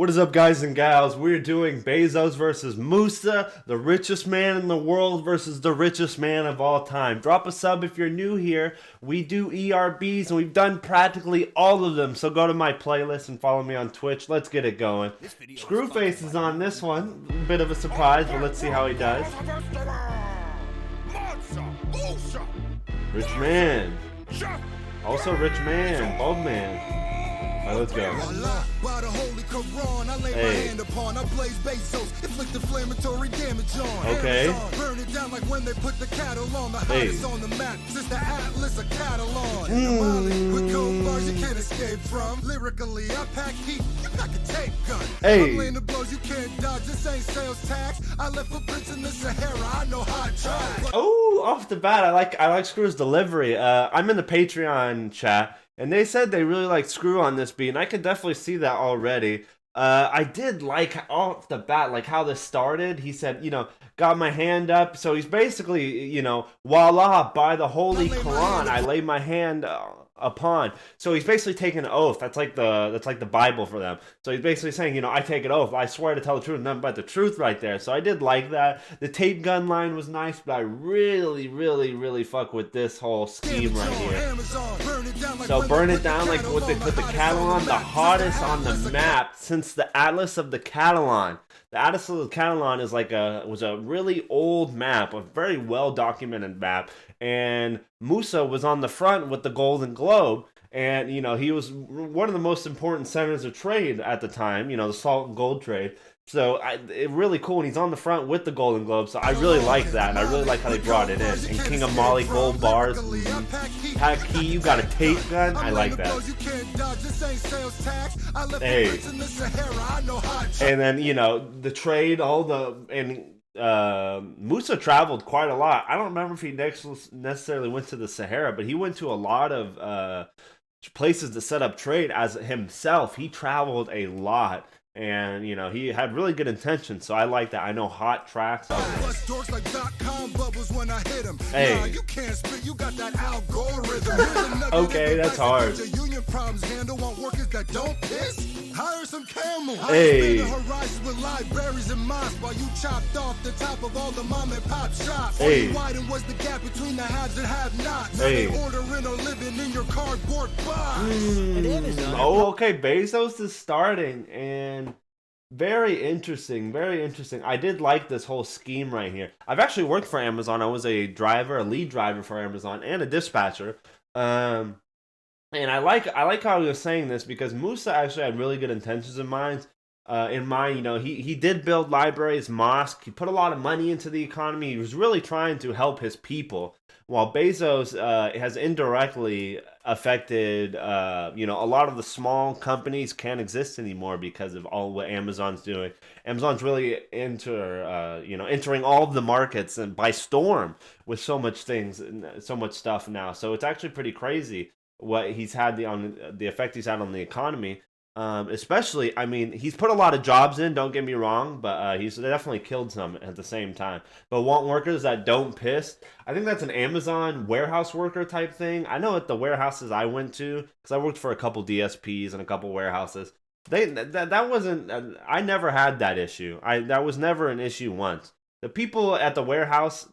What is up, guys and gals? We're doing Bezos versus Musa, the richest man in the world versus the richest man of all time. Drop a sub if you're new here. We do ERBs and we've done practically all of them. So go to my playlist and follow me on Twitch. Let's get it going. Scruface is on this one. A bit of a surprise, but let's see how he does. Rich man. Also rich man. Bold man. Alright, let's go. Hey. Okay. Hey. Hey. Oh, off the bat, I like Scru's delivery. I'm in the Patreon chat. And they said they really liked Scru on this beat, and I could definitely see that already. I did like, off the bat, like how this started. He said, got my hand up. So he's basically, voila, by the Holy Quran, I lay my hand upon. So he's basically taking an oath. That's like the Bible for them. So he's basically saying, I take an oath. I swear to tell the truth, nothing but the truth right there. So I did like that. The tape gun line was nice, but I really, really, really fuck with this whole scheme right here. So burn it down like what they put the Catalan, the hottest on the map since the Atlas of the Catalan. The Atlas of the Catalan is was a really old map, a very well documented map, and Musa was on the front with the Golden Globe, and he was one of the most important centers of trade at the time, the salt and gold trade. So it really cool, and he's on the front with the Golden Globe. So I really like that, and I really like how they brought it in. And King of Mali gold bars, Taki, you got a tape gun. I like that. Hey, and then the trade, Musa traveled quite a lot. I don't remember if he necessarily went to the Sahara, but he went to a lot of places to set up trade as himself. He traveled a lot. And he had really good intentions, so I like that. I know hot tracks. Hey. Okay, that's hard. Hey. Hey. Oh, okay. Bezos is starting, and very interesting, very interesting. I did like this whole scheme right here. I've actually worked for Amazon. I was a lead driver for Amazon, and a dispatcher. And I like how he was saying this, because Musa actually had really good intentions in mind. He did build libraries, mosques. He put a lot of money into the economy. He was really trying to help his people. While Bezos has indirectly affected, a lot of the small companies can't exist anymore because of all what Amazon's doing. Amazon's really entering all of the markets and by storm with so much things and so much stuff now. So it's actually pretty crazy what he's had the effect he's had on the economy. Especially, he's put a lot of jobs in, don't get me wrong, but he's definitely killed some at the same time. But want workers that don't piss. I think that's an Amazon warehouse worker type thing. I know at the warehouses I went to, because I worked for a couple DSPs and a couple warehouses, that wasn't, I never had that issue. That was never an issue once. The people at the warehouse,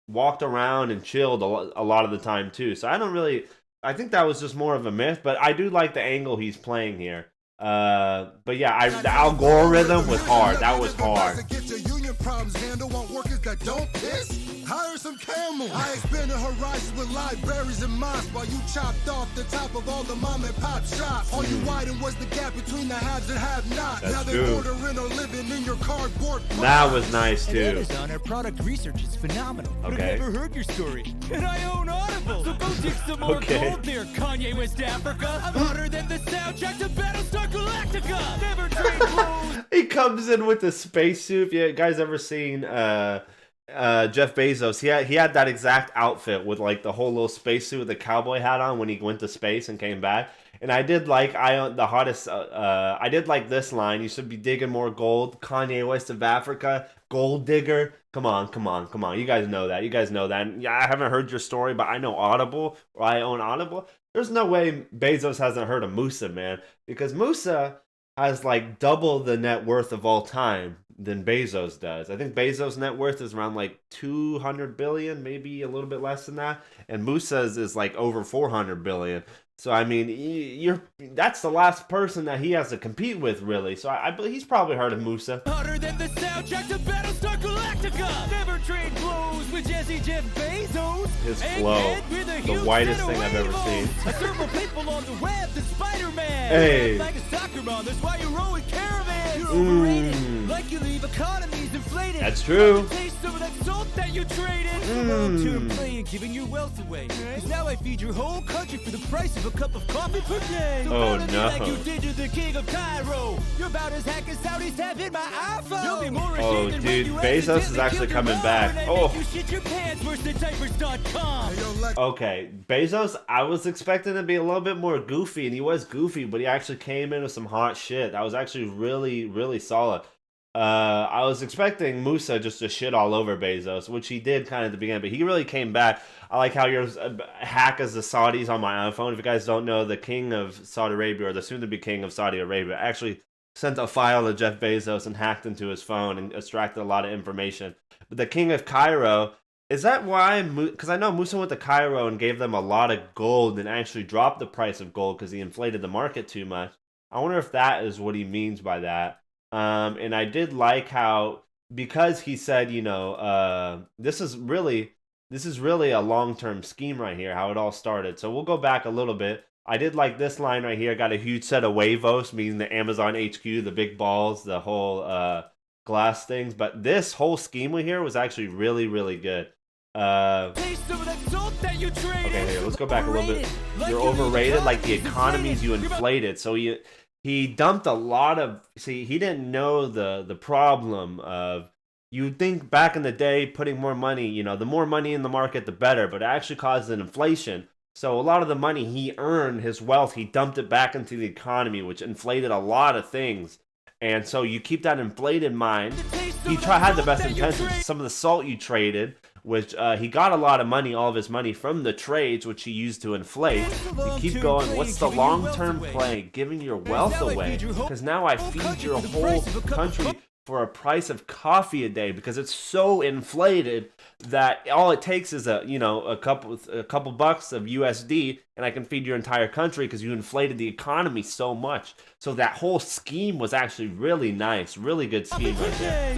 walked around and chilled a lot of the time too, so I think that was just more of a myth, but I do like the angle he's playing here. But yeah, the algorithm was hard. That was hard. Hire some camels. I expanded horizons with libraries and mosques while you chopped off the top of all the mom and pop shops. All you widened was the gap between the haves and have-nots. Now they're ordering or living in your cardboard box. That was nice too. At Amazon, our product research is phenomenal. Okay. I've never heard your story, and I own Audible. So go dig some more gold there, Kanye West Africa. I'm hotter than the soundtrack to Battlestar Galactica. Never trade clothes. He comes in with the spacesuit. Yeah, you guys ever seen Jeff Bezos? He had that exact outfit with the whole little spacesuit with the cowboy hat on when he went to space and came back. And I did like the hottest. I did like this line. You should be digging more gold. Kanye West of Africa, gold digger. Come on, come on, come on. You guys know that. You guys know that. And yeah, I haven't heard your story, but I know Audible, or I own Audible. There's no way Bezos hasn't heard of Musa, man, because Musa has like double the net worth of all time than Bezos does. I think Bezos' net worth is around like 200 billion, maybe a little bit less than that, and Musa's is like over 400 billion. So I mean, that's the last person that he has to compete with, really. So I believe he's probably heard of Musa. Hotter than the soundtrack to Battlestar Galactica. Never trade blows with Jeff BEzos. His flow, the whitest thing I've ever seen. Several people on the web, the Spider-Man. Hey. Like a soccer mom, that's why you're rowing caravan. You're overrated, like you leave economies inflated. That's true. Taste some of that salt that you traded. Long-term playing, giving your wealth away. Cause now I feed your whole country for the price of a cup of coffee per day. So Oh, follow me no. like you did to the king of Cairo. You're about as hack as Saudis have hit my iPhone. You'll be more Oh, ashamed than dude, when you Bezos is accidentally actually killed your coming mom back. and I Oh. make you shit your pants worse than diapers.com. Okay, Bezos, I was expecting to be a little bit more goofy, and he was goofy, but he actually came in with some hot shit. That was actually really, really solid. I was expecting Musa just to shit all over Bezos, which he did kind of at the beginning, but he really came back. I like how you're hack as the Saudis on my iPhone. If you guys don't know, the king of Saudi Arabia, or the soon-to-be king of Saudi Arabia, actually sent a file to Jeff Bezos and hacked into his phone and extracted a lot of information. But the king of Cairo, is that why? Because I know Musa went to Cairo and gave them a lot of gold and actually dropped the price of gold because he inflated the market too much. I wonder if that is what he means by that. And I did like how, because he said, this is really a long-term scheme right here, how it all started. So we'll go back a little bit. I did like this line right here. Got a huge set of huevos, meaning the Amazon HQ, the big balls, the whole glass things. But this whole scheme here was actually really, really good. Okay, here, let's go back a little bit. You're overrated, like the economies you inflated. So he dumped a lot of... See, he didn't know the problem of... You'd think back in the day, putting more money, the more money in the market, the better. But it actually caused an inflation. So a lot of the money he earned, his wealth, he dumped it back into the economy, which inflated a lot of things. And so you keep that inflated mind. He had the best intentions. Some of the salt you traded, which he got a lot of money, all of his money from the trades, which he used to inflate. You keep going. What's the long-term play? Giving your wealth away. Because now I feed your whole country for a price of coffee a day, because it's so inflated that all it takes is a couple bucks of USD, and I can feed your entire country because you inflated the economy so much. So that whole scheme was actually really nice, really good scheme right there.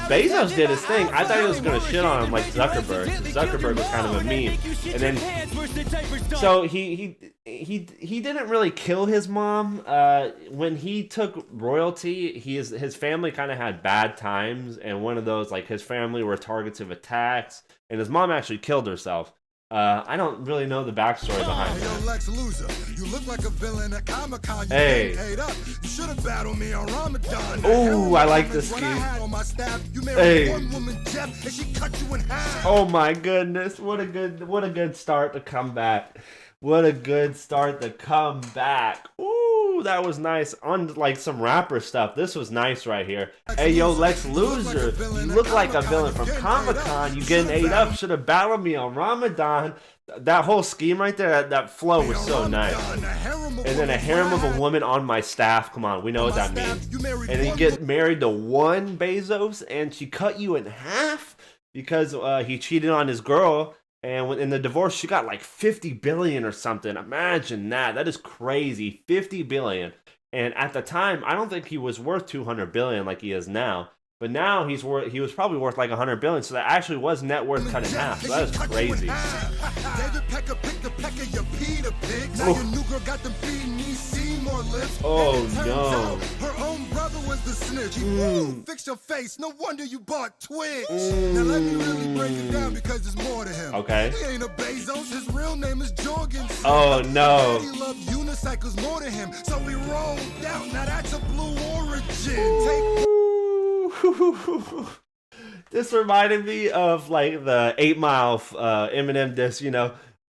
Bezos did his thing. I thought he was gonna shit on him like Zuckerberg. Zuckerberg was kind of a meme, and then so he didn't really kill his mom. When he took royalty, his family kind of had bad times, and one of those, like, his family were targets of attacks, and his mom actually killed herself. I don't really know the backstory behind that. Lex Loser, you look like a villain at Comic-Con. You Hey. paid up. You should have battled me on Ramadan. Ooh, I like this When I scheme. had on my staff, you married Hey. one woman, Jeff, and she cut you in half. Oh my goodness, what a good start to come back. What a good start to come back. Ooh, that was nice. Unlike some rapper stuff, this was nice right here. Hey, yo, Lex Loser, you look like a villain from Comic-Con. You getting ate up. Should have battled me on Ramadan. That whole scheme right there, that flow was so nice. And then a harem of a woman on my staff. Come on, we know what that means. And then you get married to one Bezos, and she cut you in half because he cheated on his girl. And in the divorce, she got like 50 billion or something. Imagine that. That is crazy. 50 billion. And at the time, I don't think he was worth 200 billion like he is now. But now he was probably worth like 100 billion. So that actually was net worth cut in half. So that is crazy. David Pecker picked the peck of your Peter pigs. Now your new girl got them feeding these Seymour lips. Oh, And it turns no. out her own brother was the snitch. Ooh, fix your face. No wonder you bought Twitch. Now let me really break it down because there's more to him. Okay. He ain't a Bezos. His real name is Jorgensen. Oh, no. He loved unicycles more than him. So he rolled out. Now that's a blue origin. This reminded me of like the 8 Mile Eminem diss,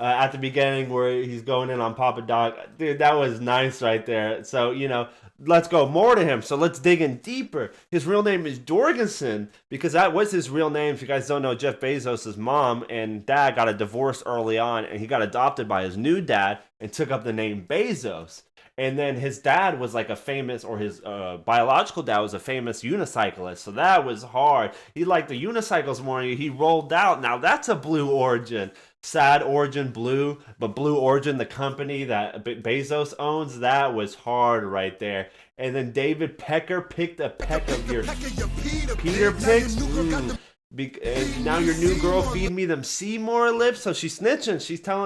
at the beginning where he's going in on Papa Doc. Dude, that was nice right there. So, you know, let's go more to him. So let's dig in deeper. His real name is Jorgensen because that was his real name. If you guys don't know, Jeff Bezos' mom and dad got a divorce early on, and he got adopted by his new dad and took up the name Bezos. And then his dad was like a famous, or his biological dad was a famous unicyclist. So that was hard. He liked the unicycles more. He rolled out. Now that's a blue origin. Sad origin blue, but Blue Origin, the company that Bezos owns, that was hard right there. And then David Pecker picked a peck of your Peter picks. Now your new girl feed me them Seymour lips. So she's snitching.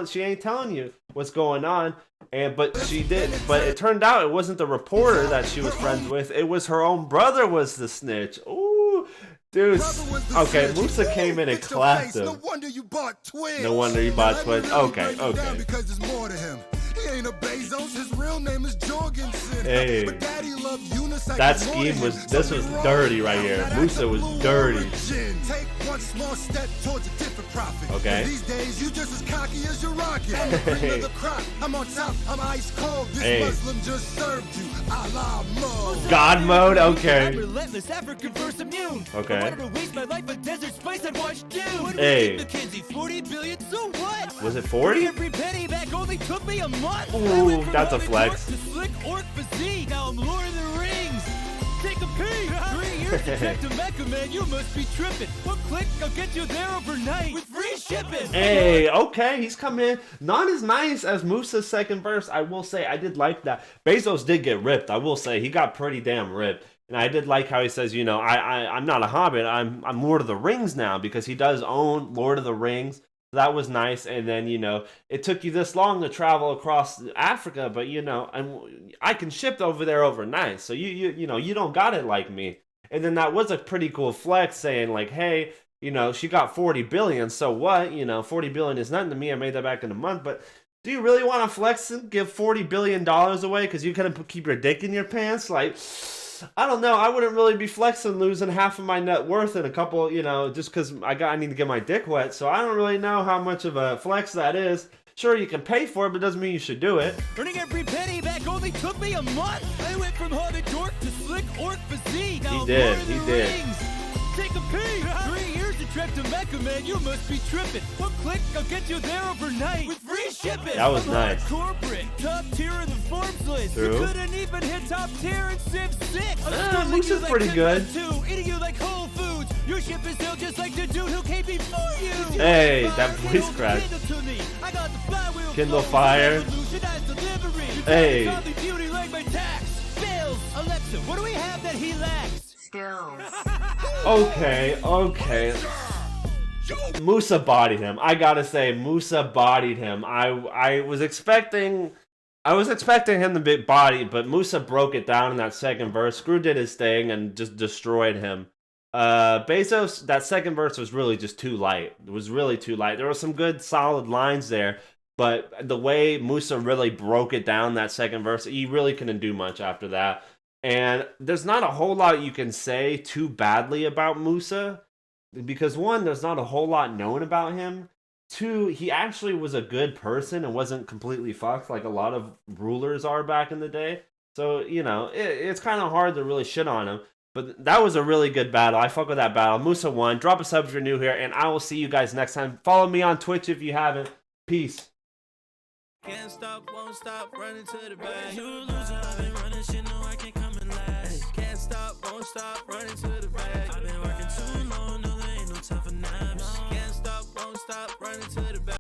She ain't telling you what's going on. But she did. But it turned out it wasn't the reporter that she was friends with. It was her own brother was the snitch. Ooh. Dude, okay, Musa came in and clapped him. No wonder you bought twins. No wonder you bought twins. Okay. Because there's more to him. He ain't a Bezos, his real name is Jorgensen. Hey, but Daddy loved unicycles. That scheme was dirty right here. Musa was dirty. Take one small step towards a different profit. Okay. These days you just as cocky as your rocket. I'm the cream of the crop. I'm on top. I'm ice cold. This Muslim just served you. Allah mode. God mode. Okay. Relentless African first immune. Okay. I would waste my life a desert spice I'd watch do. Hey. McKenzie, 40 billion. So what? Was it 40? Every penny back only took me a month. Ooh, that's a flex. To slick orc physique. Now I'm Lord of the Rings. Take a peek. 3 years to check to Mecca, man. You must be tripping. One click, I'll get you there overnight with free shipping. Hey, okay, he's come in. Not as nice as Musa's second verse. I will say, I did like that. Bezos did get ripped. I will say, he got pretty damn ripped. And I did like how he says, you know, I'm not a hobbit. I'm Lord of the Rings now, because he does own Lord of the Rings. That was nice. And then, you know, it took you this long to travel across Africa, but, you know, I can ship over there overnight. So you know, you don't got it like me. And then that was a pretty cool flex, saying like, hey, you know, she got 40 billion. So what? You know, 40 billion is nothing to me. I made that back in a month. But do you really want to flex and give $40 billion away because you couldn't keep your dick in your pants? Like, I don't know. I wouldn't really be flexing losing half of my net worth in a couple, you know, just because I need to get my dick wet. So I don't really know how much of a flex that is. Sure, you can pay for it, but it doesn't mean you should do it. Earning every penny back only took me a month. I went from hobbit dork to slick orc physique. Now He did. Rings. Take a peek. 3 years to trek to Mecca, man. You must be tripping. One click, I'll get you there overnight with free shipping. That was nice. Corporate, top tier of the Forbes list. True. You couldn't even hit top tier in Civ 6. Musa's pretty good. Eating you like Whole Foods. Your ship is still just like the dude who came before you. Hey, that voice crack. Kindle Fire. Hey. Alexa, what do we have that he lacks? Skills. Okay. Musa bodied him. I gotta say, Musa bodied him. I was expecting him to be bodied, but Musa broke it down in that second verse. Scru did his thing and just destroyed him. Bezos, that second verse was really just too light. It was really too light. There were some good solid lines there, but the way Musa really broke it down, that second verse, he really couldn't do much after that. And there's not a whole lot you can say too badly about Musa, because one, there's not a whole lot known about him. Two, he actually was a good person and wasn't completely fucked like a lot of rulers are back in the day. So, you know, it's kind of hard to really shit on him. But that was a really good battle. I fuck with that battle. Musa won. Drop a sub if you're new here, and I will see you guys next time. Follow me on Twitch if you haven't. Peace. Can't stop, won't stop, running to the bag. You a loser, I've been running shit, no I can't come in last. Can't stop, won't stop, running to the bag. I've been working too long, no there ain't no time for naps. Can't stop, won't stop, running to the bag.